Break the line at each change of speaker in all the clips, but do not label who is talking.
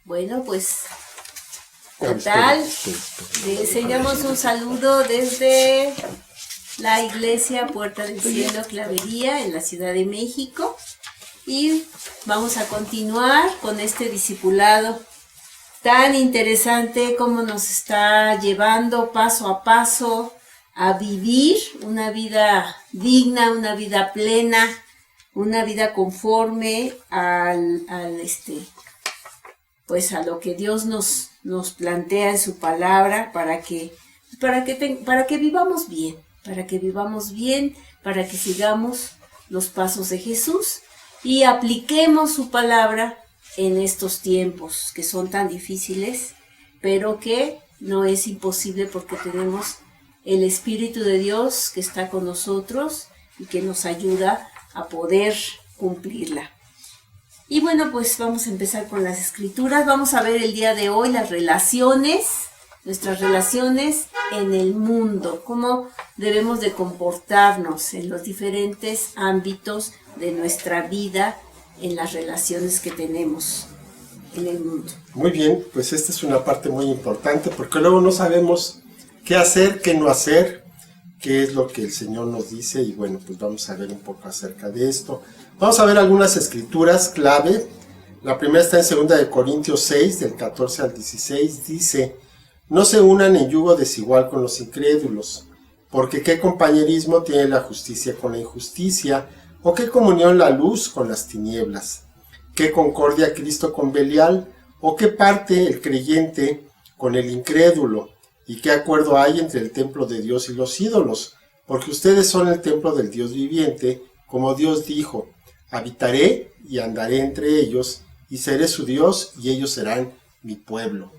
Bueno, pues, ¿qué tal? Le enseñamos un saludo desde la iglesia Puerta del Cielo Clavería en la Ciudad de México y vamos a continuar con este discipulado tan interesante como nos está llevando paso a paso a vivir una vida digna, una vida plena, una vida conforme pues a lo que Dios nos plantea en su palabra para que vivamos bien, para que sigamos los pasos de Jesús y apliquemos su palabra en estos tiempos que son tan difíciles, pero que no es imposible porque tenemos el Espíritu de Dios que está con nosotros y que nos ayuda a poder cumplirla. Y bueno, pues vamos a empezar con las escrituras. Vamos a ver el día de hoy las relaciones, nuestras relaciones en el mundo, cómo debemos de comportarnos en los diferentes ámbitos de nuestra vida, en las relaciones que tenemos en el mundo.
Muy bien, pues esta es una parte muy importante porque luego no sabemos qué hacer, qué no hacer, qué es lo que el Señor nos dice y bueno, pues vamos a ver un poco acerca de esto. Vamos a ver algunas escrituras clave. La primera está en 2 Corintios 6, del 14 al 16, dice: no se unan en yugo desigual con los incrédulos, porque qué compañerismo tiene la justicia con la injusticia, o qué comunión la luz con las tinieblas, qué concordia Cristo con Belial, o qué parte el creyente con el incrédulo, y qué acuerdo hay entre el templo de Dios y los ídolos, porque ustedes son el templo del Dios viviente, como Dios dijo: habitaré y andaré entre ellos, y seré su Dios, y ellos serán mi pueblo.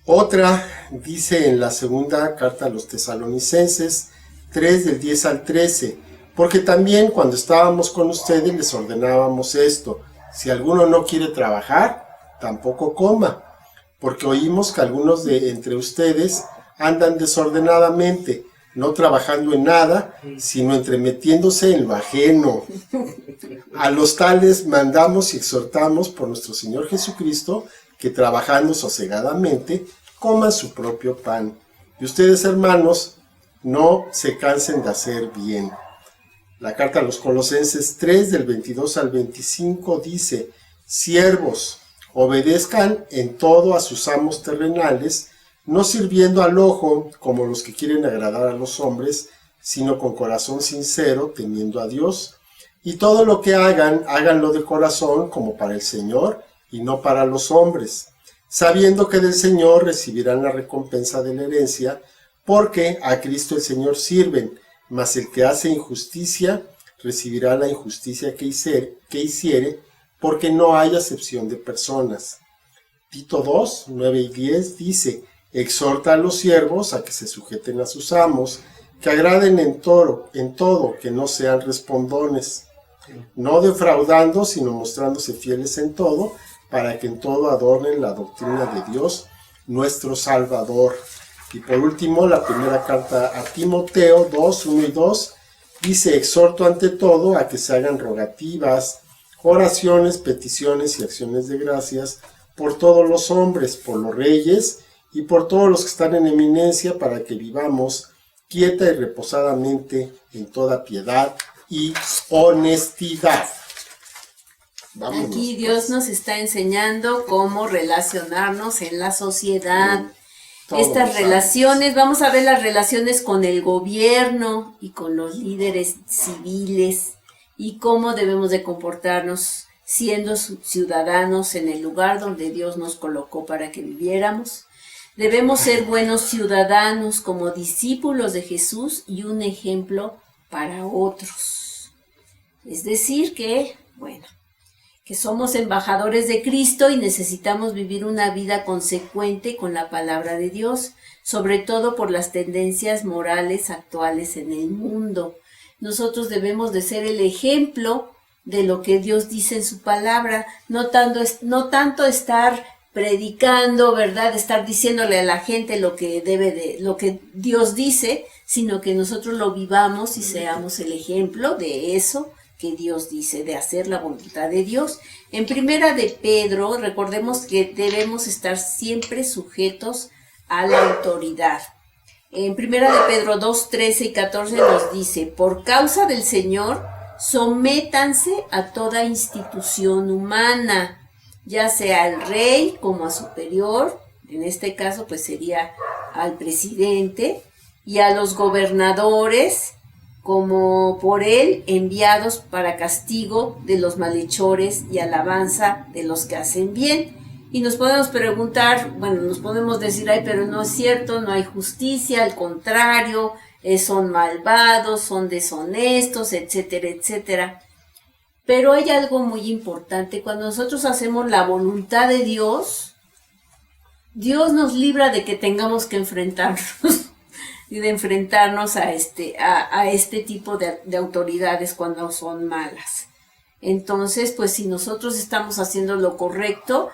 Otra dice en la segunda carta a los Tesalonicenses 3, del 10 al 13, porque también cuando estábamos con ustedes les ordenábamos esto: si alguno no quiere trabajar, tampoco coma, porque oímos que algunos de entre ustedes andan desordenadamente, no trabajando en nada, sino entremetiéndose en lo ajeno. A los tales mandamos y exhortamos por nuestro Señor Jesucristo, que trabajando sosegadamente, coman su propio pan. Y ustedes, hermanos, no se cansen de hacer bien. La carta a los Colosenses 3, del 22 al 25, dice: siervos, obedezcan en todo a sus amos terrenales, no sirviendo al ojo como los que quieren agradar a los hombres, sino con corazón sincero, temiendo a Dios. Y todo lo que hagan, háganlo de corazón como para el Señor y no para los hombres, sabiendo que del Señor recibirán la recompensa de la herencia, porque a Cristo el Señor sirven, mas el que hace injusticia recibirá la injusticia que hiciere, porque no hay acepción de personas. Tito 2, 9 y 10 dice: exhorta a los siervos a que se sujeten a sus amos, que agraden en todo, que no sean respondones, no defraudando, sino mostrándose fieles en todo, para que en todo adornen la doctrina de Dios, nuestro Salvador. Y por último, la primera carta a Timoteo 2, 1 y 2, dice: exhorto ante todo a que se hagan rogativas, oraciones, peticiones y acciones de gracias por todos los hombres, por los reyes y por todos los que están en eminencia, para que vivamos quieta y reposadamente en toda piedad y honestidad. Vámonos.
Aquí Dios nos está enseñando cómo relacionarnos en la sociedad. Estas relaciones, vamos a ver las relaciones con el gobierno y con los líderes civiles y cómo debemos de comportarnos siendo ciudadanos en el lugar donde Dios nos colocó para que viviéramos. Debemos ser buenos ciudadanos como discípulos de Jesús y un ejemplo para otros. Es decir que somos embajadores de Cristo y necesitamos vivir una vida consecuente con la palabra de Dios, sobre todo por las tendencias morales actuales en el mundo. Nosotros debemos de ser el ejemplo de lo que Dios dice en su palabra, no tanto estar predicando, ¿verdad? Estar diciéndole a la gente lo que Dios dice, sino que nosotros lo vivamos y seamos el ejemplo de eso que Dios dice, de hacer la voluntad de Dios. En Primera de Pedro, recordemos que debemos estar siempre sujetos a la autoridad. En Primera de Pedro 2, 13 y 14 nos dice, por causa del Señor, sométanse a toda institución humana, ya sea al rey como a superior, en este caso pues sería al presidente, y a los gobernadores, como por él enviados para castigo de los malhechores y alabanza de los que hacen bien. Y nos podemos preguntar, bueno, nos podemos decir, ay, pero no es cierto, no hay justicia, al contrario, son malvados, son deshonestos, etcétera, etcétera. Pero hay algo muy importante, cuando nosotros hacemos la voluntad de Dios, Dios nos libra de que tengamos que enfrentarnos y de enfrentarnos a este tipo de autoridades cuando son malas. Entonces, pues si nosotros estamos haciendo lo correcto,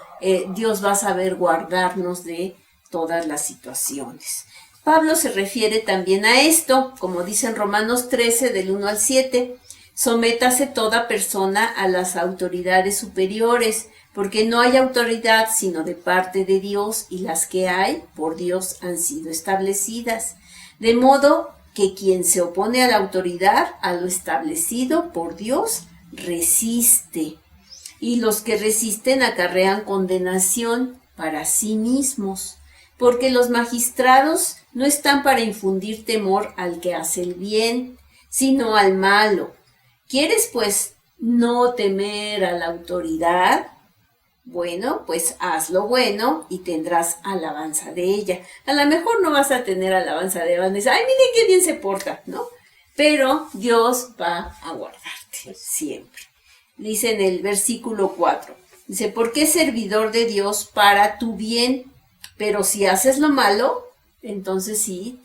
Dios va a saber guardarnos de todas las situaciones. Pablo se refiere también a esto, como dice en Romanos 13, del 1 al 7, sométase toda persona a las autoridades superiores, porque no hay autoridad sino de parte de Dios, y las que hay por Dios han sido establecidas. De modo que quien se opone a la autoridad, a lo establecido por Dios, resiste. Y los que resisten acarrean condenación para sí mismos, porque los magistrados no están para infundir temor al que hace el bien, sino al malo. ¿Quieres, pues, no temer a la autoridad? Bueno, pues haz lo bueno y tendrás alabanza de ella. A lo mejor no vas a tener alabanza de ella, van a decir, ay, mire qué bien se porta, ¿no? Pero Dios va a guardarte siempre. Dice en el versículo 4, dice, porque es servidor de Dios para tu bien, pero si haces lo malo, entonces sí,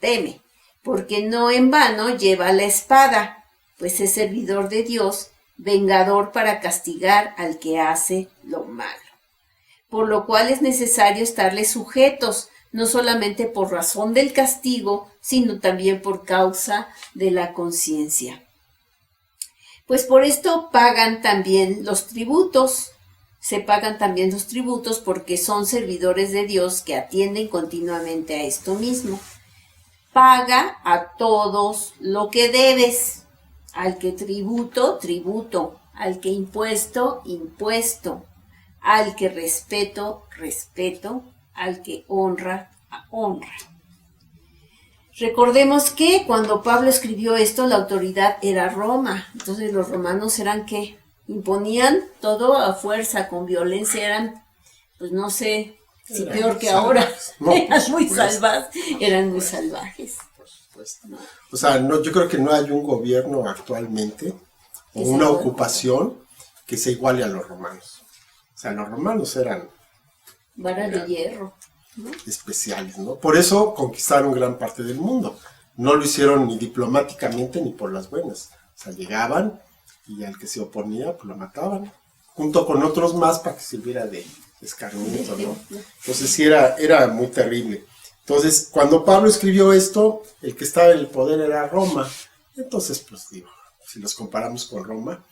teme, porque no en vano lleva la espada, pues es servidor de Dios, vengador para castigar al que hace lo malo. Por lo cual es necesario estarle sujetos, no solamente por razón del castigo, sino también por causa de la conciencia. Pues por esto pagan también los tributos, se pagan también los tributos porque son servidores de Dios que atienden continuamente a esto mismo. Paga a todos lo que debes. Al que tributo, tributo. Al que impuesto, impuesto. Al que respeto, respeto. Al que honra, honra. Recordemos que cuando Pablo escribió esto, la autoridad era Roma. Entonces los romanos eran ¿qué? Imponían todo a fuerza, con violencia, eran, pues no sé, si peor que ahora. No, eran muy salvajes, eran muy salvajes.
Por supuesto. No. O sea, no, yo creo que no hay un gobierno actualmente, o una ocupación, que se iguale a los romanos. O sea, los romanos eran
varas de hierro,
¿no? Especiales, ¿no? Por eso conquistaron gran parte del mundo. No lo hicieron ni diplomáticamente ni por las buenas. O sea, llegaban y al que se oponía, pues lo mataban, junto con otros más para que sirviera de escarmiento, ¿no? Entonces sí era muy terrible. Entonces, cuando Pablo escribió esto, el que estaba en el poder era Roma. Entonces, pues digo, si los comparamos con Roma,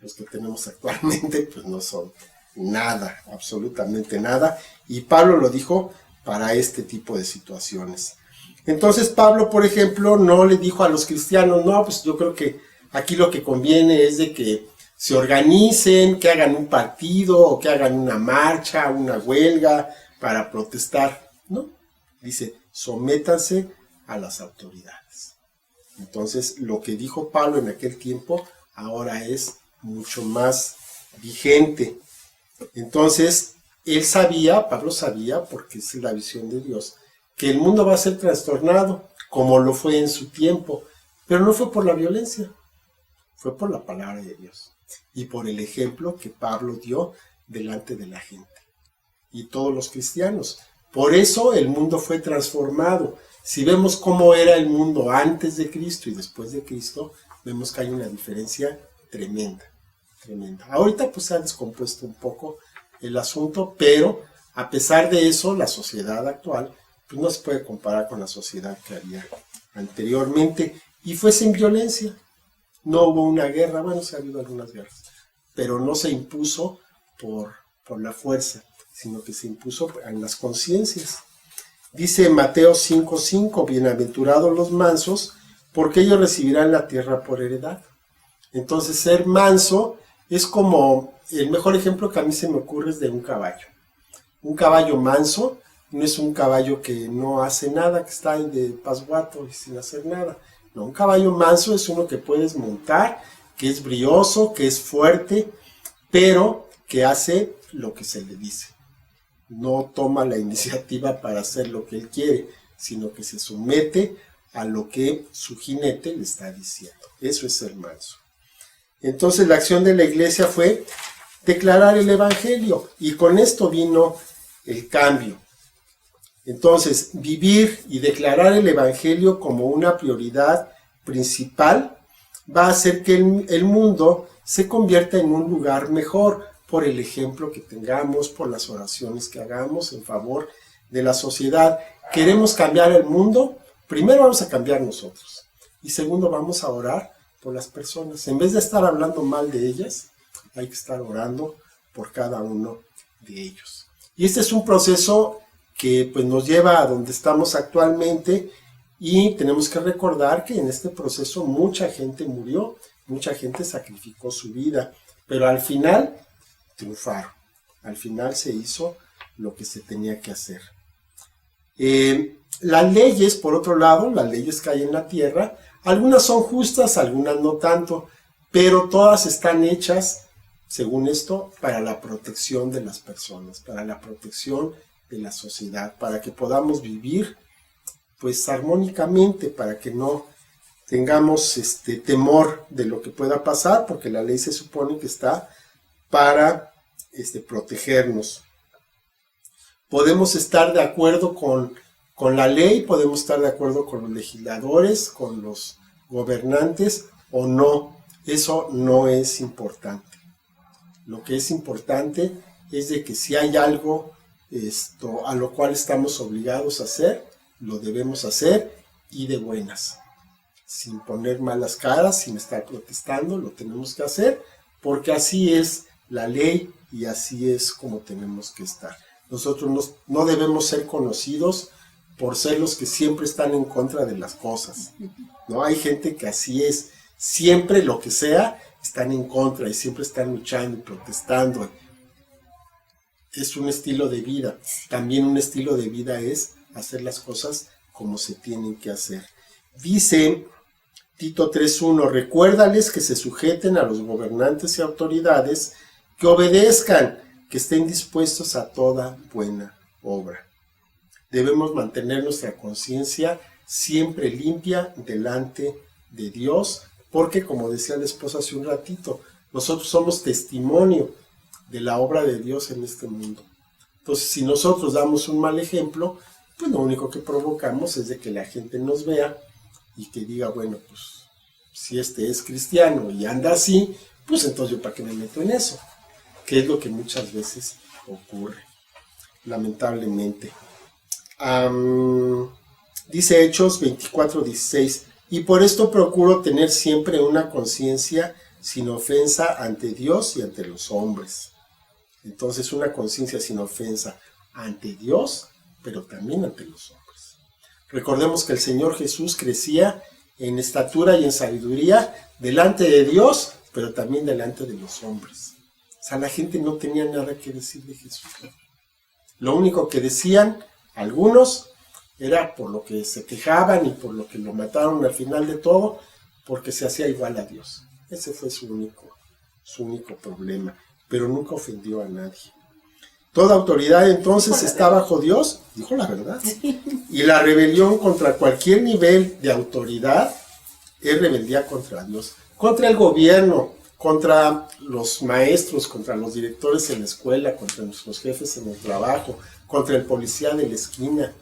los que tenemos actualmente, pues no son nada, absolutamente nada. Y Pablo lo dijo para este tipo de situaciones. Entonces Pablo, por ejemplo, no le dijo a los cristianos, no, pues yo creo que aquí lo que conviene es de que se organicen, que hagan un partido o que hagan una marcha, una huelga para protestar, ¿no? Dice, sométanse a las autoridades. Entonces, lo que dijo Pablo en aquel tiempo ahora es mucho más vigente. Entonces, Pablo sabía, porque es la visión de Dios, que el mundo va a ser trastornado, como lo fue en su tiempo, pero no fue por la violencia, fue por la palabra de Dios y por el ejemplo que Pablo dio delante de la gente y todos los cristianos. Por eso el mundo fue transformado. Si vemos cómo era el mundo antes de Cristo y después de Cristo, vemos que hay una diferencia tremenda, tremenda. Ahorita pues se ha descompuesto un poco el asunto, pero a pesar de eso, la sociedad actual pues no se puede comparar con la sociedad que había anteriormente y fue sin violencia. No hubo una guerra, bueno, sí ha habido algunas guerras, pero no se impuso por la fuerza, sino que se impuso en las conciencias. Dice Mateo 5:5, bienaventurados los mansos, porque ellos recibirán la tierra por heredad. Entonces, ser manso es como, el mejor ejemplo que a mí se me ocurre es de un caballo. Un caballo manso no es un caballo que no hace nada, que está ahí de pasguato y sin hacer nada. No, un caballo manso es uno que puedes montar, que es brioso, que es fuerte, pero que hace lo que se le dice. No toma la iniciativa para hacer lo que él quiere, sino que se somete a lo que su jinete le está diciendo. Eso es ser manso. Entonces la acción de la iglesia fue declarar el evangelio, y con esto vino el cambio. Entonces, vivir y declarar el evangelio como una prioridad principal va a hacer que el mundo se convierta en un lugar mejor, por el ejemplo que tengamos, por las oraciones que hagamos en favor de la sociedad. ¿Queremos cambiar el mundo? Primero vamos a cambiar nosotros, y segundo vamos a orar por las personas. En vez de estar hablando mal de ellas, hay que estar orando por cada uno de ellos. Y este es un proceso que pues nos lleva a donde estamos actualmente, y tenemos que recordar que en este proceso mucha gente murió, mucha gente sacrificó su vida, pero al final triunfaron, al final se hizo lo que se tenía que hacer. Las leyes, por otro lado, las leyes que hay en la tierra, algunas son justas, algunas no tanto, pero todas están hechas, según esto, para la protección de las personas, para la protección de la sociedad, para que podamos vivir pues armónicamente, para que no tengamos temor de lo que pueda pasar, porque la ley se supone que está para protegernos. Podemos estar de acuerdo con la ley, podemos estar de acuerdo con los legisladores, con los gobernantes o no. Eso no es importante. Lo que es importante es de que si hay algo a lo cual estamos obligados a hacer, lo debemos hacer, y de buenas, sin poner malas caras, sin estar protestando, lo tenemos que hacer, porque así es la ley y así es como tenemos que estar. Nosotros no debemos ser conocidos por ser los que siempre están en contra de las cosas, ¿no? Hay gente que así es, siempre lo que sea, están en contra y siempre están luchando y protestando. Es un estilo de vida. También un estilo de vida es hacer las cosas como se tienen que hacer. Dice Tito 3:1, recuérdales que se sujeten a los gobernantes y autoridades, que obedezcan, que estén dispuestos a toda buena obra. Debemos mantener nuestra conciencia siempre limpia delante de Dios, porque como decía la esposa hace un ratito, nosotros somos testimonio de la obra de Dios en este mundo. Entonces, si nosotros damos un mal ejemplo, pues lo único que provocamos es de que la gente nos vea y que diga, bueno, pues si es cristiano y anda así, pues entonces yo para qué me meto en eso, que es lo que muchas veces ocurre, lamentablemente. Dice Hechos 24:16, y por esto procuro tener siempre una conciencia sin ofensa ante Dios y ante los hombres. Entonces, una conciencia sin ofensa ante Dios, pero también ante los hombres. Recordemos que el Señor Jesús crecía en estatura y en sabiduría delante de Dios, pero también delante de los hombres. O sea, la gente no tenía nada que decir de Jesús. Lo único que decían algunos era por lo que se quejaban y por lo que lo mataron al final de todo, porque se hacía igual a Dios. Ese fue su único problema, pero nunca ofendió a nadie. Toda autoridad entonces está bajo Dios, dijo la verdad. Y la rebelión contra cualquier nivel de autoridad es rebeldía contra Dios, contra el gobierno, contra los maestros, contra los directores en la escuela, contra nuestros jefes en el trabajo, contra el policía de la esquina,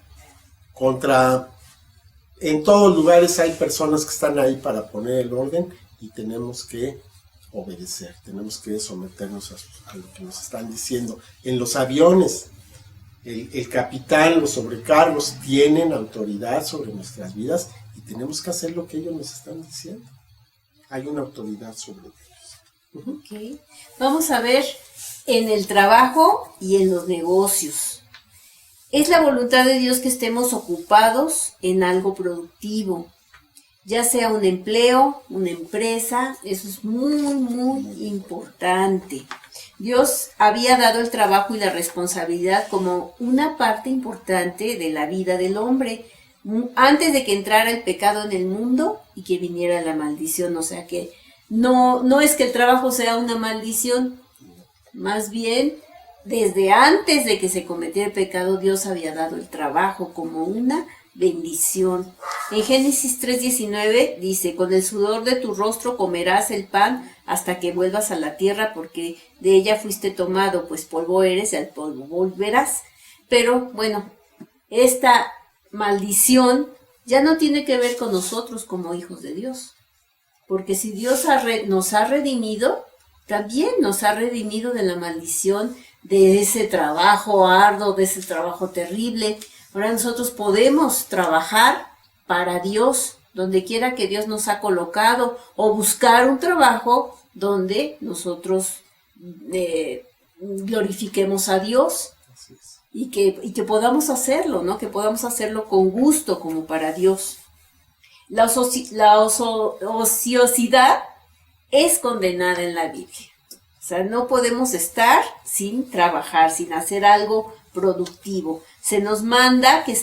en todos lugares hay personas que están ahí para poner el orden, y tenemos que obedecer, tenemos que someternos a lo que nos están diciendo. En los aviones, el capitán, los sobrecargos tienen autoridad sobre nuestras vidas y tenemos que hacer lo que ellos nos están diciendo. hay una autoridad sobre ellos.
Ok. Vamos a ver en el trabajo y en los negocios. Es la voluntad de Dios que estemos ocupados en algo productivo, ya sea un empleo, una empresa. Eso es muy, muy importante. Dios había dado el trabajo y la responsabilidad como una parte importante de la vida del hombre, antes de que entrara el pecado en el mundo y que viniera la maldición. O sea que no es que el trabajo sea una maldición, más bien desde antes de que se cometiera el pecado, Dios había dado el trabajo como una bendición. En Génesis 3:19 dice: con el sudor de tu rostro comerás el pan hasta que vuelvas a la tierra, porque de ella fuiste tomado, pues polvo eres y al polvo volverás. Pero bueno, esta maldición ya no tiene que ver con nosotros como hijos de Dios, porque si Dios nos ha redimido, también nos ha redimido de la maldición de ese trabajo arduo, de ese trabajo terrible. Ahora nosotros podemos trabajar para Dios, donde quiera que Dios nos ha colocado, o buscar un trabajo donde nosotros glorifiquemos a Dios.
Así es.
Y que podamos hacerlo, ¿no? Que podamos hacerlo con gusto, como para Dios. La ociosidad es condenada en la Biblia. O sea, no podemos estar sin trabajar, sin hacer algo productivo. Se nos manda que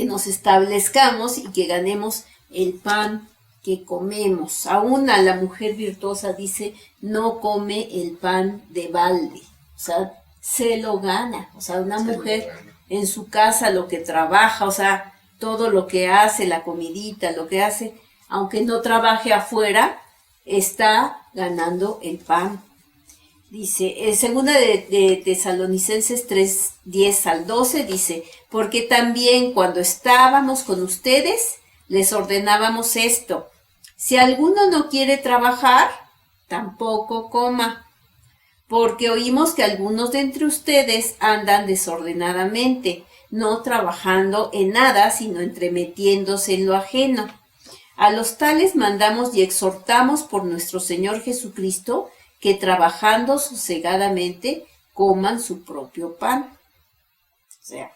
nos establezcamos y que ganemos el pan que comemos. Aún a la mujer virtuosa dice: no come el pan de balde. O sea, se lo gana. O sea, una mujer en su casa, lo que trabaja, o sea, todo lo que hace, la comidita, lo que hace, aunque no trabaje afuera, está ganando el pan. Dice, segunda de Tesalonicenses 3:10-12, dice: porque también cuando estábamos con ustedes, les ordenábamos esto: si alguno no quiere trabajar, tampoco coma, porque oímos que algunos de entre ustedes andan desordenadamente, no trabajando en nada, sino entremetiéndose en lo ajeno. A los tales mandamos y exhortamos por nuestro Señor Jesucristo, que trabajando sosegadamente coman su propio pan. O sea,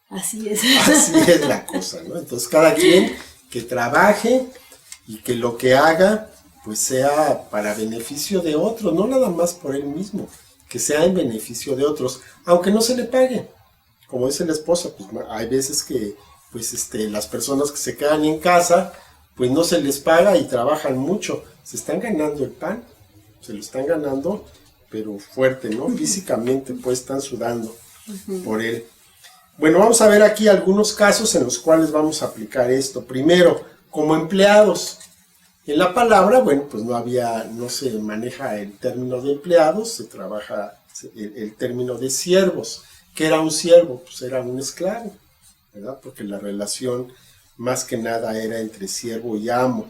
así es.
Así es la cosa, ¿no? Entonces cada quien que trabaje y que lo que haga pues sea para beneficio de otros, no nada más por él mismo, que sea en beneficio de otros, aunque no se le pague. Como dice la esposa, pues hay veces que pues las personas que se quedan en casa, pues no se les paga y trabajan mucho, se están ganando el pan, se lo están ganando, pero fuerte, ¿no? Físicamente pues están sudando por él. Bueno, vamos a ver aquí algunos casos en los cuales vamos a aplicar esto. Primero, como empleados. En la palabra, bueno, pues no se maneja el término de empleados, se trabaja el término de siervos. ¿Qué era un siervo? Pues era un esclavo, ¿verdad? Porque la relación más que nada era entre siervo y amo.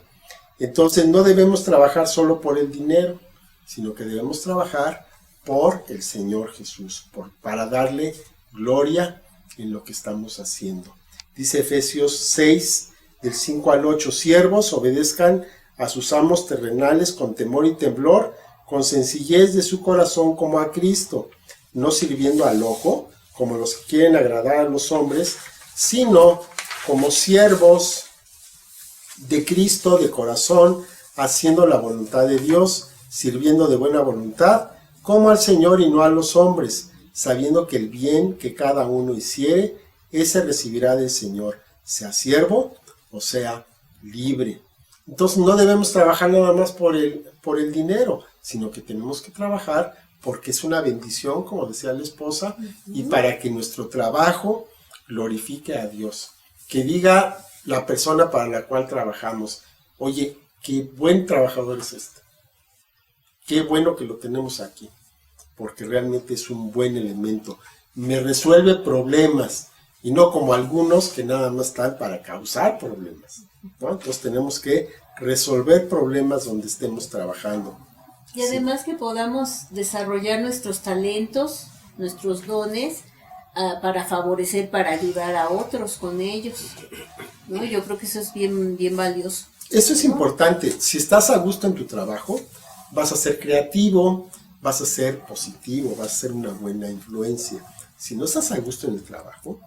Entonces no debemos trabajar solo por el dinero, sino que debemos trabajar por el Señor Jesús, para darle gloria en lo que estamos haciendo. Dice Efesios 6, del 5 al 8, siervos, obedezcan a sus amos terrenales con temor y temblor, con sencillez de su corazón como a Cristo, no sirviendo al ojo, como los que quieren agradar a los hombres, sino como siervos de Cristo de corazón, haciendo la voluntad de Dios, sirviendo de buena voluntad, como al Señor y no a los hombres, sabiendo que el bien que cada uno hiciere, ese recibirá del Señor, sea siervo o sea libre. Entonces no debemos trabajar nada más por el dinero, sino que tenemos que trabajar porque es una bendición, como decía la esposa, y para que nuestro trabajo glorifique a Dios. Que diga la persona para la cual trabajamos: oye, qué buen trabajador es este. Qué bueno que lo tenemos aquí, porque realmente es un buen elemento. Me resuelve problemas, y no como algunos que nada más están para causar problemas, ¿no? Entonces tenemos que resolver problemas donde estemos trabajando.
Y además que podamos desarrollar nuestros talentos, nuestros dones, para favorecer, para ayudar a otros con ellos. ¿no? Yo creo que eso es bien, bien valioso.
Eso es importante. Si estás a gusto en tu trabajo, vas a ser creativo, vas a ser positivo, vas a ser una buena influencia. Si no estás a gusto en el trabajo,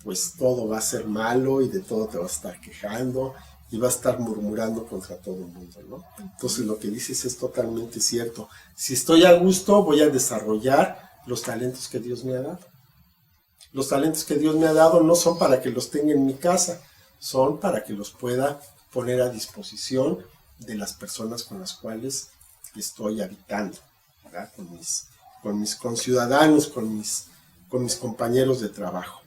pues todo va a ser malo y de todo te vas a estar quejando y vas a estar murmurando contra todo el mundo, ¿no? Entonces lo que dices es totalmente cierto. Si estoy a gusto, voy a desarrollar los talentos que Dios me ha dado. Los talentos que Dios me ha dado no son para que los tenga en mi casa, son para que los pueda poner a disposición de las personas con las cuales estoy habitando, ¿verdad? Con mis conciudadanos, con mis compañeros de trabajo.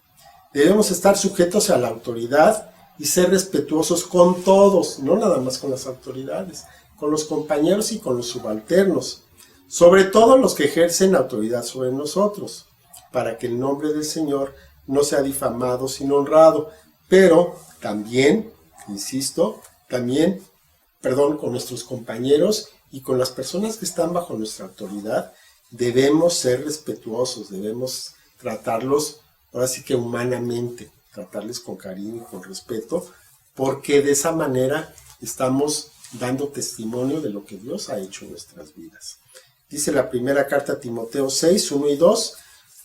Debemos estar sujetos a la autoridad y ser respetuosos con todos, no nada más con las autoridades, con los compañeros y con los subalternos, sobre todo los que ejercen autoridad sobre nosotros, para que el nombre del Señor no sea difamado sino honrado, pero también, insisto, con nuestros compañeros y con las personas que están bajo nuestra autoridad, debemos ser respetuosos, debemos tratarlos ahora sí que humanamente, tratarles con cariño y con respeto, porque de esa manera estamos dando testimonio de lo que Dios ha hecho en nuestras vidas. Dice la primera carta a Timoteo 6, 1 y 2,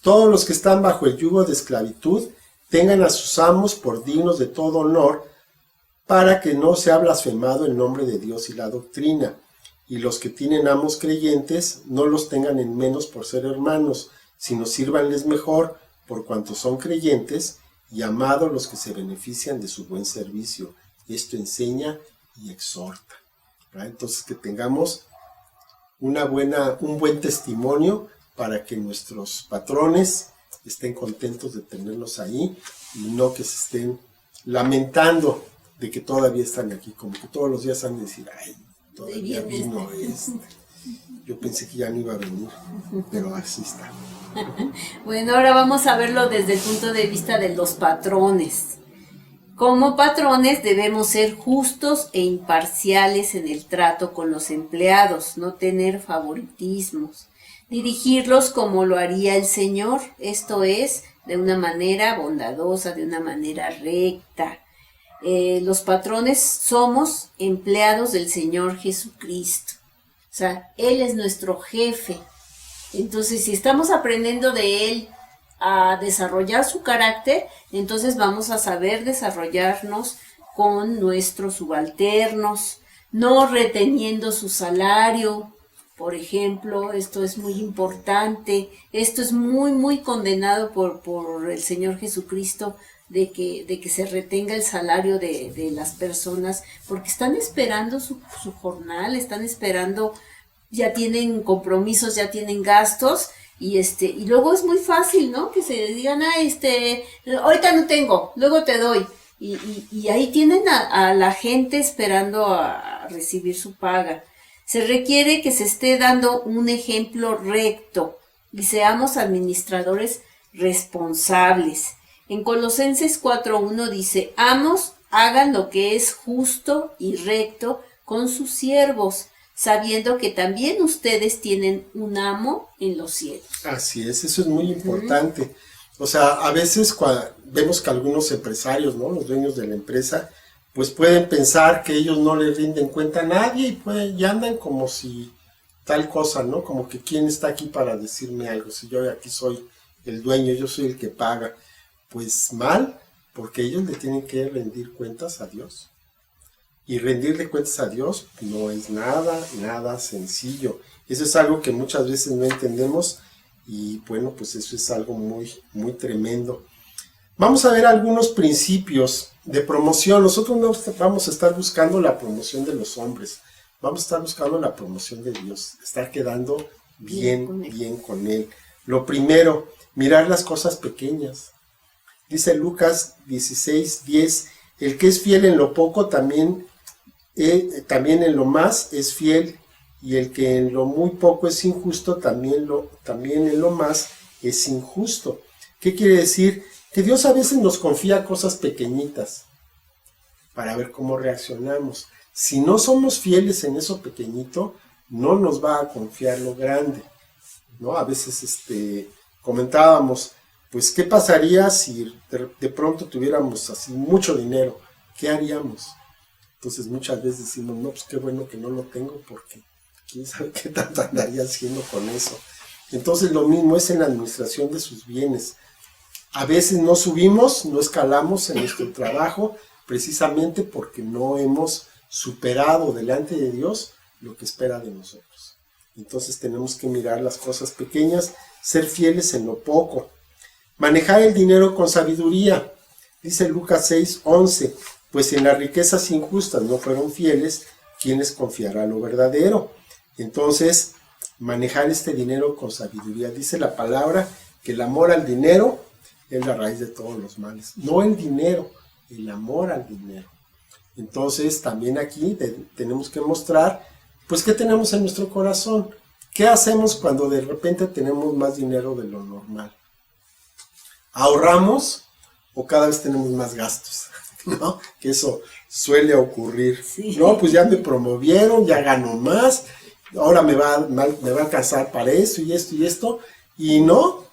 todos los que están bajo el yugo de esclavitud tengan a sus amos por dignos de todo honor, para que no sea blasfemado el nombre de Dios y la doctrina. Y los que tienen amos creyentes no los tengan en menos por ser hermanos, sino sírvanles mejor por cuanto son creyentes, y amados los que se benefician de su buen servicio. Esto enseña y exhorta, ¿verdad? Entonces que tengamos un buen testimonio para que nuestros patrones estén contentos de tenerlos ahí y no que se estén lamentando de que todavía están aquí, como que todos los días han de decir, ay, todavía vino este. Yo pensé que ya no iba a venir, pero así está.
Bueno, ahora vamos a verlo desde el punto de vista de los patrones. Como patrones debemos ser justos e imparciales en el trato con los empleados, no tener favoritismos, dirigirlos como lo haría el Señor, esto es, de una manera bondadosa, de una manera recta. Los patrones somos empleados del Señor Jesucristo, o sea, Él es nuestro jefe. Entonces, si estamos aprendiendo de Él a desarrollar su carácter, entonces vamos a saber desarrollarnos con nuestros subalternos, no reteniendo su salario, por ejemplo. Esto es muy importante, esto es muy, muy condenado por el Señor Jesucristo, de que se retenga el salario de las personas, porque están esperando su jornal, están esperando, ya tienen compromisos, ya tienen gastos, y luego es muy fácil, ¿no? Que se digan, ahorita no tengo, luego te doy, y ahí tienen a la gente esperando a recibir su paga. Se requiere que se esté dando un ejemplo recto y seamos administradores responsables. En Colosenses 4:1 dice, amos, hagan lo que es justo y recto con sus siervos, sabiendo que también ustedes tienen un amo en los cielos.
Así es, eso es muy importante. O sea, a veces vemos que algunos empresarios, ¿no? Los dueños de la empresa, pues pueden pensar que ellos no les rinden cuenta a nadie y andan como si tal cosa, ¿no? Como que quién está aquí para decirme algo, si yo aquí soy el dueño, yo soy el que paga. Pues mal, porque ellos le tienen que rendir cuentas a Dios. Y rendirle cuentas a Dios no es nada sencillo. Eso es algo que muchas veces no entendemos y bueno, pues eso es algo muy, muy tremendo. Vamos a ver algunos principios de promoción. Nosotros no vamos a estar buscando la promoción de los hombres, vamos a estar buscando la promoción de Dios, estar quedando bien con Él. Lo primero, mirar las cosas pequeñas. Dice Lucas 16:10, el que es fiel en lo poco también en lo más es fiel, y el que en lo muy poco es injusto también en lo más es injusto. ¿Qué quiere decir? Que Dios a veces nos confía cosas pequeñitas para ver cómo reaccionamos. Si no somos fieles en eso pequeñito, no nos va a confiar lo grande, ¿no? A veces comentábamos, pues ¿qué pasaría si de pronto tuviéramos así mucho dinero? ¿Qué haríamos? Entonces muchas veces decimos, no, pues qué bueno que no lo tengo porque quién sabe qué tanto andaría haciendo con eso. Entonces lo mismo es en la administración de sus bienes. A veces no subimos, no escalamos en nuestro trabajo precisamente porque no hemos superado delante de Dios lo que espera de nosotros. Entonces tenemos que mirar las cosas pequeñas, ser fieles en lo poco. Manejar el dinero con sabiduría. Dice Lucas 6:11, pues en las riquezas injustas no fueron fieles, ¿quién les confiará lo verdadero? Entonces, manejar este dinero con sabiduría. Dice la palabra que el amor al dinero es la raíz de todos los males. No el dinero, el amor al dinero. Entonces, también aquí tenemos que mostrar, pues, ¿qué tenemos en nuestro corazón? ¿Qué hacemos cuando de repente tenemos más dinero de lo normal? ¿Ahorramos o cada vez tenemos más gastos? ¿No? Que eso suele ocurrir. Sí. No, pues ya me promovieron, ya gano más, ahora me va a alcanzar para esto y esto y esto, y no,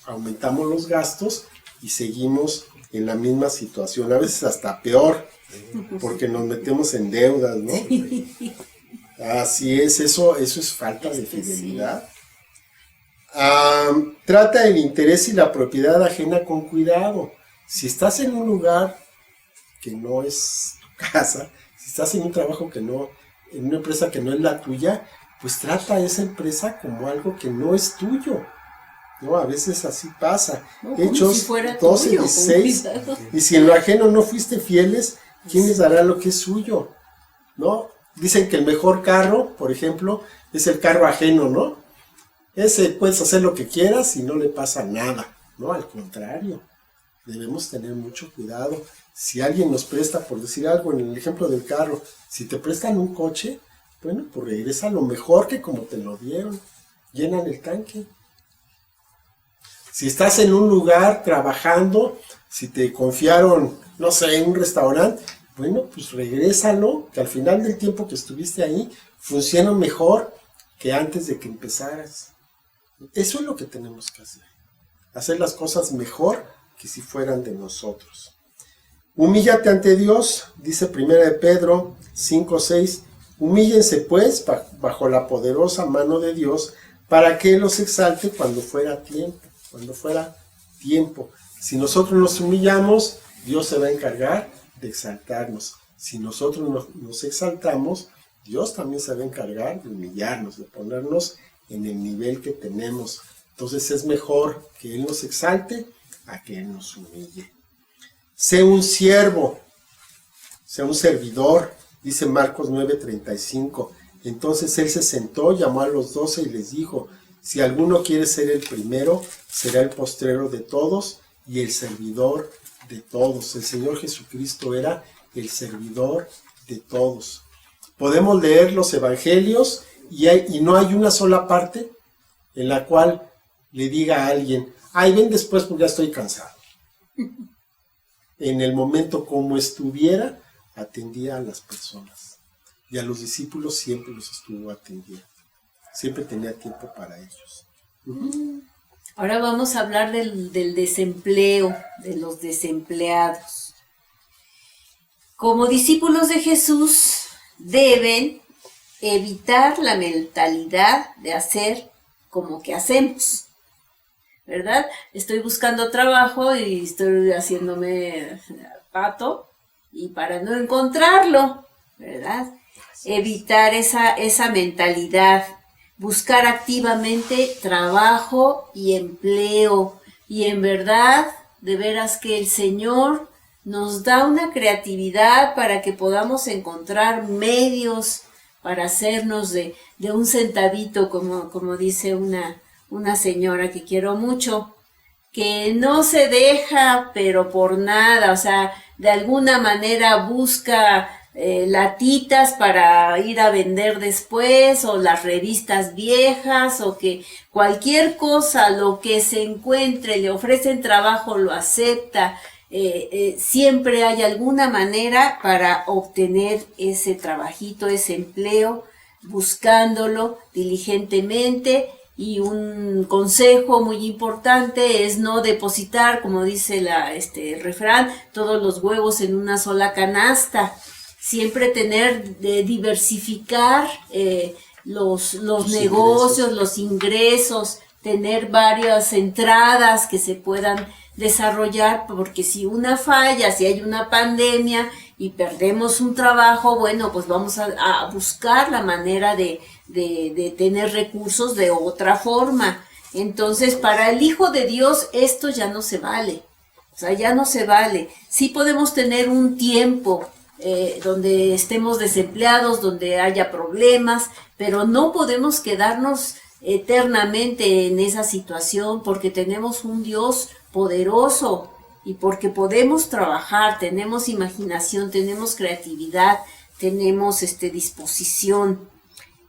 aumentamos los gastos y seguimos en la misma situación, a veces hasta peor, porque nos metemos en deudas, ¿no? Así es, eso es falta de fidelidad. Trata el interés y la propiedad ajena con cuidado. Si estás en un lugar que no es tu casa, si estás en un trabajo en una empresa que no es la tuya, pues trata a esa empresa como algo que no es tuyo. ¿No? A veces así pasa.
No,
Hechos
si
12:16. Y si en lo ajeno no fuiste fieles, ¿quién les dará lo que es suyo? ¿No? Dicen que el mejor carro, por ejemplo, es el carro ajeno, ¿no? Ese puedes hacer lo que quieras y no le pasa nada, ¿no? Al contrario, debemos tener mucho cuidado. Si alguien nos presta, por decir algo, en el ejemplo del carro, si te prestan un coche, bueno, pues regresa lo mejor que como te lo dieron, llenan el tanque. Si estás en un lugar trabajando, si te confiaron, no sé, en un restaurante, bueno, pues regrésalo, que al final del tiempo que estuviste ahí, funciona mejor que antes de que empezaras. Eso es lo que tenemos que hacer las cosas mejor que si fueran de nosotros. Humíllate ante Dios, dice 1 de Pedro 5:6, humíllense pues bajo la poderosa mano de Dios para que Él los exalte cuando fuera tiempo. Si nosotros nos humillamos, Dios se va a encargar de exaltarnos. Si nosotros nos exaltamos, Dios también se va a encargar de humillarnos, de ponernos en el nivel que tenemos. Entonces es mejor que Él nos exalte a que Él nos humille. Sé un siervo, sé un servidor, dice Marcos 9:35. Entonces Él se sentó, llamó a los 12 y les dijo, si alguno quiere ser el primero, será el postrero de todos y el servidor de todos. El Señor Jesucristo era el servidor de todos. Podemos leer los evangelios y no hay una sola parte en la cual le diga a alguien, ay, ven después porque ya estoy cansado. En el momento como estuviera, atendía a las personas. Y a los discípulos siempre los estuvo atendiendo. Siempre tenía tiempo para ellos.
Ahora vamos a hablar del desempleo, de los desempleados. Como discípulos de Jesús, deben evitar la mentalidad de hacer como que hacemos, ¿verdad? Estoy buscando trabajo y estoy haciéndome pato y para no encontrarlo, ¿verdad? Evitar esa mentalidad, buscar activamente trabajo y empleo. Y en verdad, de veras que el Señor nos da una creatividad para que podamos encontrar medios para hacernos de un centavito, como dice una señora que quiero mucho, que no se deja, pero por nada, o sea, de alguna manera busca latitas para ir a vender después, o las revistas viejas, o que cualquier cosa, lo que se encuentre, le ofrecen trabajo, lo acepta. Siempre hay alguna manera para obtener ese trabajito, ese empleo, buscándolo diligentemente Y un consejo muy importante es no depositar, como dice el refrán, todos los huevos en una sola canasta. Siempre diversificar los negocios, los ingresos, tener varias entradas que se puedan desarrollar, porque si una falla, si hay una pandemia y perdemos un trabajo, bueno, pues vamos a buscar la manera de tener recursos de otra forma. Entonces, para el Hijo de Dios esto ya no se vale, o sea, ya no se vale. Sí podemos tener un tiempo donde estemos desempleados, donde haya problemas, pero no podemos quedarnos eternamente en esa situación, porque tenemos un Dios poderoso y porque podemos trabajar, tenemos imaginación, tenemos creatividad, tenemos disposición.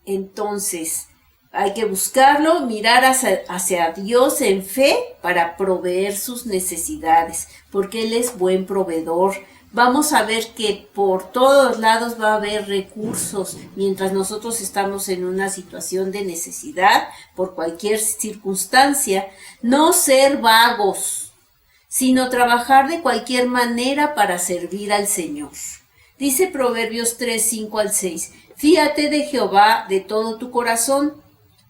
Entonces, hay que buscarlo, mirar hacia Dios en fe para proveer sus necesidades, porque Él es buen proveedor. Vamos a ver que por todos lados va a haber recursos mientras nosotros estamos en una situación de necesidad por cualquier circunstancia. No ser vagos, sino trabajar de cualquier manera para servir al Señor. Dice Proverbios 3, 5 al 6, fíate de Jehová de todo tu corazón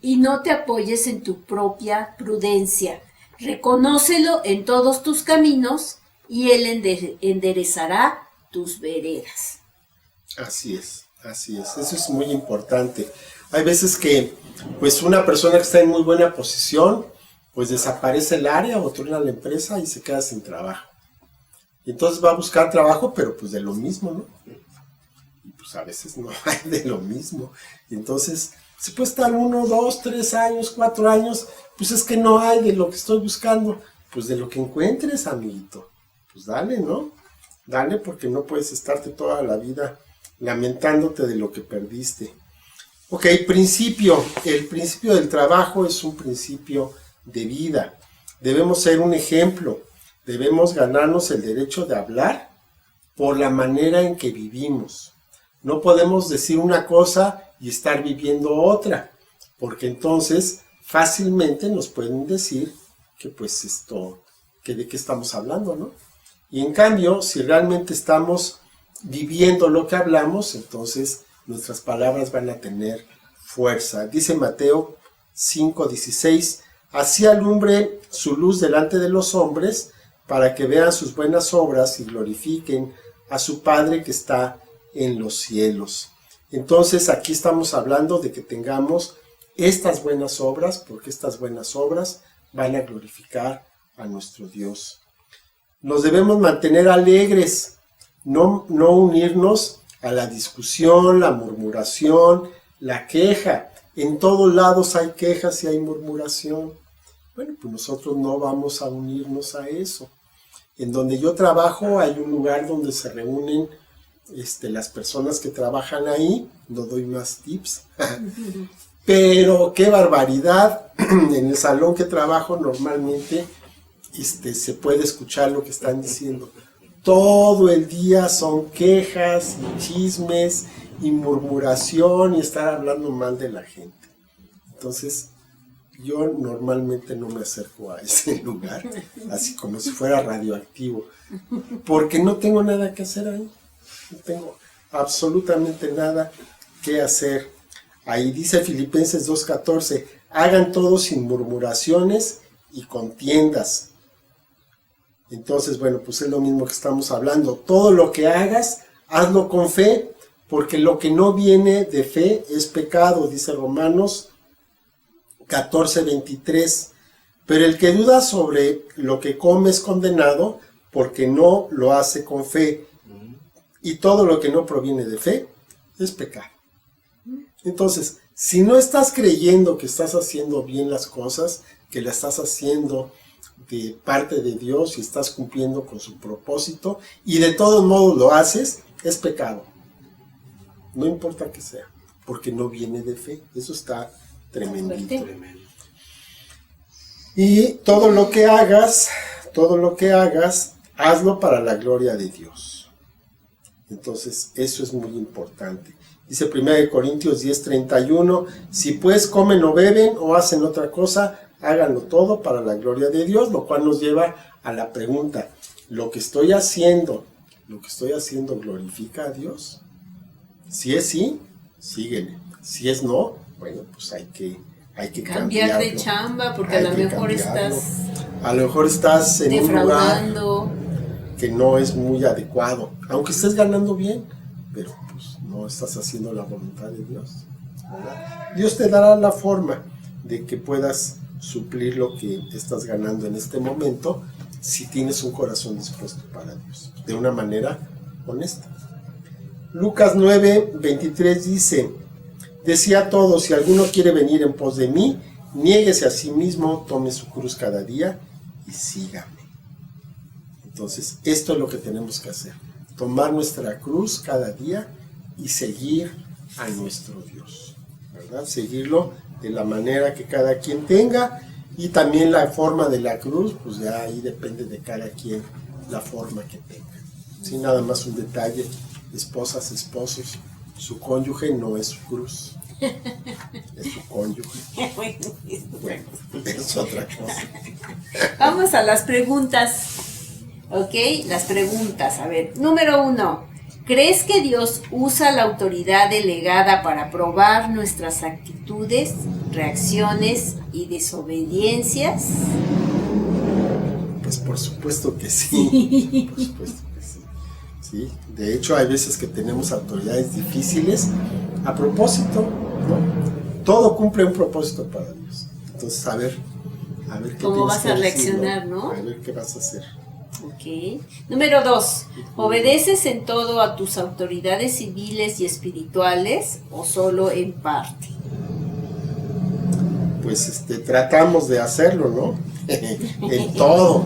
y no te apoyes en tu propia prudencia. Reconócelo en todos tus caminos y Él enderezará tus veredas.
Así es, eso es muy importante. Hay veces que pues una persona que está en muy buena posición, pues desaparece el área o truena la empresa y se queda sin trabajo. Y entonces va a buscar trabajo, pero pues de lo mismo, ¿no? Y pues a veces no hay de lo mismo. Y entonces se puede estar 1, 2, 3 años, 4 años, pues es que no hay de lo que estoy buscando. Pues de lo que encuentres, amiguito. Pues dale, ¿no? Dale, porque no puedes estarte toda la vida lamentándote de lo que perdiste. Ok, principio. El principio del trabajo es un principio de vida. Debemos ser un ejemplo. Debemos ganarnos el derecho de hablar por la manera en que vivimos. No podemos decir una cosa y estar viviendo otra, porque entonces fácilmente nos pueden decir que pues que de qué estamos hablando, ¿no? Y en cambio, si realmente estamos viviendo lo que hablamos, entonces nuestras palabras van a tener fuerza. Dice Mateo 5:16, así alumbre su luz delante de los hombres, para que vean sus buenas obras y glorifiquen a su Padre que está en los cielos. Entonces aquí estamos hablando de que tengamos estas buenas obras, porque estas buenas obras van a glorificar a nuestro Dios. Nos debemos mantener alegres, no unirnos a la discusión, la murmuración, la queja. En todos lados hay quejas y hay murmuración. Bueno, pues nosotros no vamos a unirnos a eso. En donde yo trabajo hay un lugar donde se reúnen las personas que trabajan ahí. No doy más tips. Pero qué barbaridad. En el salón que trabajo normalmente se puede escuchar lo que están diciendo. Todo el día son quejas y chismes y murmuración y estar hablando mal de la gente. Entonces, yo normalmente no me acerco a ese lugar, así como si fuera radioactivo, porque no tengo nada que hacer ahí. No tengo absolutamente nada que hacer. Ahí dice Filipenses 2:14, hagan todo sin murmuraciones y contiendas. Entonces, bueno, pues es lo mismo que estamos hablando. Todo lo que hagas, hazlo con fe, porque lo que no viene de fe es pecado, dice Romanos 14:23. Pero el que duda sobre lo que come es condenado, porque no lo hace con fe. Y todo lo que no proviene de fe es pecado. Entonces, si no estás creyendo que estás haciendo bien las cosas, que las estás haciendo de parte de Dios y estás cumpliendo con su propósito, y de todos modos lo haces, es pecado. No importa que sea, porque no viene de fe. Eso está tremendito. Y todo lo que hagas, hazlo para la gloria de Dios. Entonces, eso es muy importante. Dice 1 Corintios 10:31, si pues comen o beben o hacen otra cosa, háganlo todo para la gloria de Dios, lo cual nos lleva a la pregunta, ¿lo que estoy haciendo glorifica a Dios? Si es sí, síguele. Si es no, bueno, pues hay que
cambiar de chamba, porque a lo mejor
estás en
defraudando.
un lugar que no es muy adecuado, aunque estés ganando bien, pero pues no estás haciendo la voluntad de Dios, ¿verdad? Dios te dará la forma de que puedas suplir lo que estás ganando en este momento si tienes un corazón dispuesto para Dios, de una manera honesta. Lucas 9:23 dice, decía a todos, si alguno quiere venir en pos de mí, niéguese a sí mismo, tome su cruz cada día y sígame. Entonces, esto es lo que tenemos que hacer, tomar nuestra cruz cada día y seguir a nuestro Dios, ¿verdad? Seguirlo de la manera que cada quien tenga, y también la forma de la cruz, pues ya ahí depende de cada quien la forma que tenga. Sí, nada más un detalle, esposas, esposos, su cónyuge no es su cruz, es su cónyuge. Bueno, es otra cosa.
Vamos a las preguntas. Ok, las preguntas. A ver, número 1. ¿Crees que Dios usa la autoridad delegada para probar nuestras actitudes, reacciones y desobediencias?
Pues por supuesto que sí. Por supuesto que sí. Sí, de hecho hay veces que tenemos autoridades difíciles a propósito, ¿no? Todo cumple un propósito para Dios. Entonces, a ver qué
¿Cómo vas a
decir,
reaccionar, no?
A ver qué vas a hacer.
Ok. Número 2. ¿Obedeces en todo a tus autoridades civiles y espirituales o solo en parte?
Pues tratamos de hacerlo, ¿no? en todo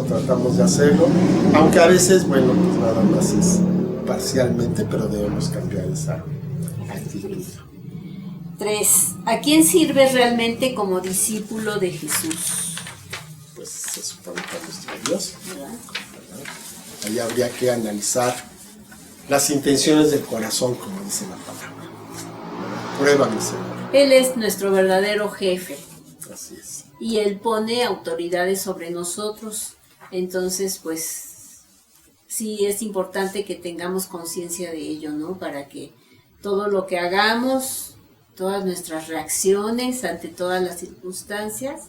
tratamos de hacerlo, aunque a veces, bueno, pues nada más es parcialmente, pero debemos cambiar esa actitud.
3. ¿A quién sirves realmente como discípulo de Jesús?
Pues se supone que a nuestro Dios, ¿verdad? Ahí habría que analizar las intenciones del corazón, como dice la palabra. Pruébame, Señor.
Él es nuestro verdadero jefe.
Así es.
Y Él pone autoridades sobre nosotros. Entonces, pues, sí es importante que tengamos conciencia de ello, ¿no? Para que todo lo que hagamos, todas nuestras reacciones ante todas las circunstancias,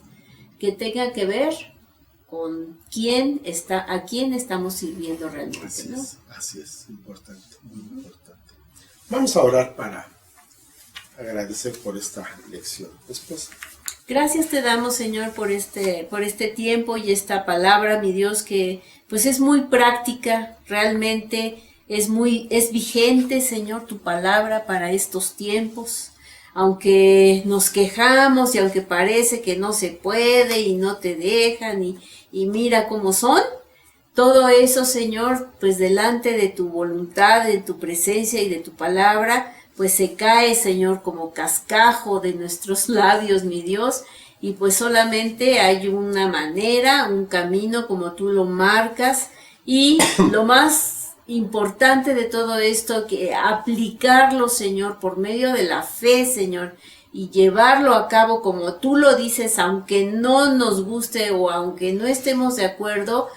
que tengan que ver con a quién estamos sirviendo realmente, ¿no?
Así es, importante, muy importante. Vamos a orar para agradecer por esta lección. Después.
Gracias te damos, Señor, por este tiempo y esta palabra, mi Dios, que pues es muy práctica, realmente es vigente, Señor, tu palabra para estos tiempos. Aunque nos quejamos y aunque parece que no se puede y no te dejan y mira cómo son, todo eso, Señor, pues delante de tu voluntad, de tu presencia y de tu palabra, pues se cae, Señor, como cascajo de nuestros labios, mi Dios, y pues solamente hay una manera, un camino como tú lo marcas, y lo más importante de todo esto, que aplicarlo, Señor, por medio de la fe, Señor, y llevarlo a cabo como tú lo dices, aunque no nos guste o aunque no estemos de acuerdo,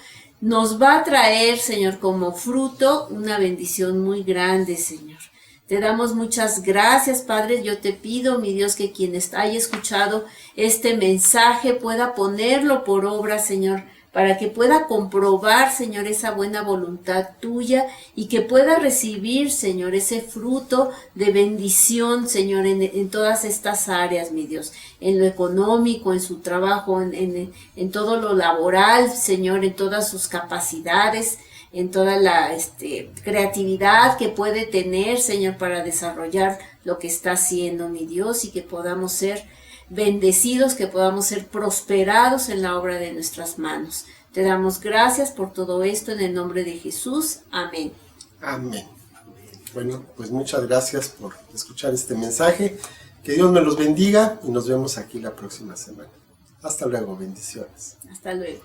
nos va a traer, Señor, como fruto una bendición muy grande, Señor. Te damos muchas gracias, Padre. Yo te pido, mi Dios, que quien haya escuchado este mensaje pueda ponerlo por obra, Señor, para que pueda comprobar, Señor, esa buena voluntad tuya y que pueda recibir, Señor, ese fruto de bendición, Señor, en todas estas áreas, mi Dios, en lo económico, en su trabajo, en todo lo laboral, Señor, en todas sus capacidades, en toda la creatividad que puede tener, Señor, para desarrollar lo que está haciendo, mi Dios, y que podamos ser bendecidos, que podamos ser prosperados en la obra de nuestras manos. Te damos gracias por todo esto en el nombre de Jesús. Amén.
Amén. Bueno, pues muchas gracias por escuchar este mensaje. Que Dios me los bendiga y nos vemos aquí la próxima semana. Hasta luego, bendiciones.
Hasta luego.